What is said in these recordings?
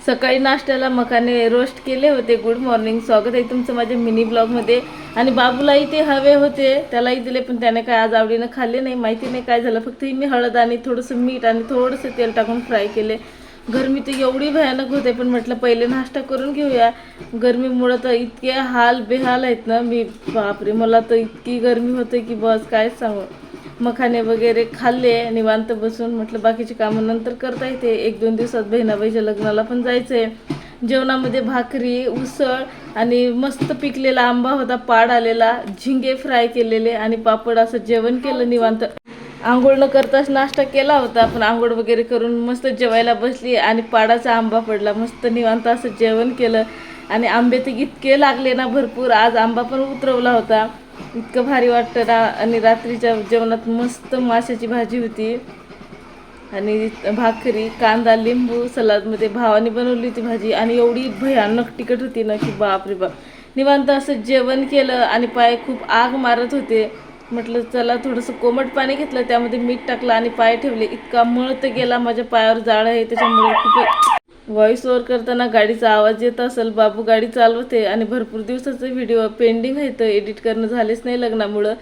सकाळी नाश्त्याला मखाने रोस्ट केले होते. गुड मॉर्निंग, स्वागत आहे तुमचं माझ्या मिनी ब्लॉगमध्ये. आणि बाबूलाही ते हवे होते, त्यालाही दिले, पण त्याने काय आज आवडीनं खाल्ले नाही. माहिती नाही काय झालं, फक्त मी हळद आणि थोडंसं मीठ आणि थोडंसं तेल टाकून फ्राय केले. गरमी तर एवढी भयानक होते, पण म्हटलं पहिले नाश्ता करून घेऊया. गरमीमुळं तर इतके हाल बेहाल आहेत ना, मी बापरे, मला तर इतकी गरमी होते की बस काय सांगू. मखाने वगैरे खाल्ले, निवांत बसून म्हटलं बाकीची कामं नंतर करता येते. 1-2 दिवसात बहिणाबाईच्या लग्नाला पण जायचं आहे. जेवणामध्ये भाकरी, उसळ आणि मस्त पिकलेला आंबा होता, पाड आलेला, झिंगे फ्राय केलेले आणि पापड. असं जेवण केलं निवांत. आंघोळ न करताच नाश्ता केला होता, पण आंघोळ वगैरे करून मस्त जेवायला बसली आणि पाडाचा आंबा पडला. मस्त निवांत असं जेवण केलं. आणि आंबे तर इतके लागले ना भरपूर. आज आंबा पण उतरवला होता, इतकं भारी वाटतं ना. आणि रात्रीच्या जेवणात मस्त माशाची भाजी होती आणि भाकरी, कांदा, लिंबू, सलादमध्ये भावाने बनवली होती भाजी. आणि एवढी भयानक तिखट होती ना की बापरे बाप. निवांत असं जेवण केलं आणि पाय खूप आग मारत होते. म्हटलं चला थोडंसं कोमट पाणी घेतलं, त्यामध्ये मीठ टाकलं आणि पाय ठेवले. इतका मळ तर गेला, माझ्या पायावर जाळ आहे त्याच्यामुळे खूप. व्हॉइस ओव्हर करताना गाडीचा आवाज येत असेल, बाबू गाडी चालवते आणि भरपूर दिवसाचं व्हिडिओ पेंडिंग आहे, तर एडिट करणं झालेच नाही लग्नामुळं.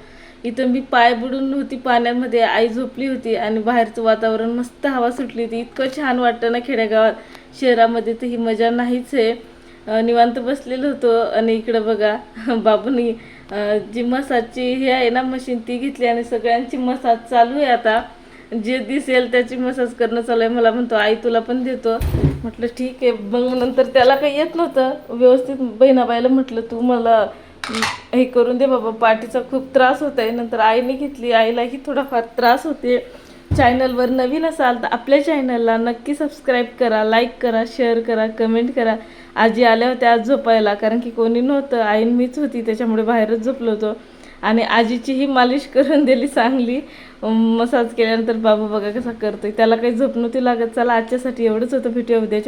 इथं मी पाय बुडून होती पाण्यामध्ये, आई झोपली होती आणि बाहेरचं वातावरण मस्त, हवा सुटली होती. इतकं छान वाटतं ना खेडेगावात. शहरामध्ये तर ही मजा नाहीच आहे. निवांत बसलेलं होतं आणि इकडं बघा बाबूनी जी मसाजची हे आहे ना मशीन, ती घेतली आणि सगळ्यांची मसाज चालू आहे आता. जे दिसेल त्याची मसाज करणं चालू आहे. मला म्हणतो आई तुला पण देतो. म्हटलं ठीक आहे. मग नंतर त्याला काही येत नव्हतं व्यवस्थित. बहिणाबाईला म्हटलं तू मला हे करून दे बाबा, पाठीचा खूप त्रास होत आहे. नंतर आईने घेतली, आईलाही थोडाफार त्रास होते. चॅनलवर नवीन असाल तर आपल्या चॅनलला नक्की सबस्क्राईब करा, लाईक करा, शेअर करा, कमेंट करा. आजी आल्या होत्या आज झोपायला, कारण की कोणी नव्हतं, आईन मीच होती, त्याच्यामुळे बाहेरच झोपलो होतो. आणि आजीचीही मालिश करून दिली चांगली. मसाज केल्यानंतर बाबू बघा कसा करतोय, त्याला काही झोप नव्हती लागत. चला आजच्यासाठी एवढंच होतं, भेटूया उद्याच्या.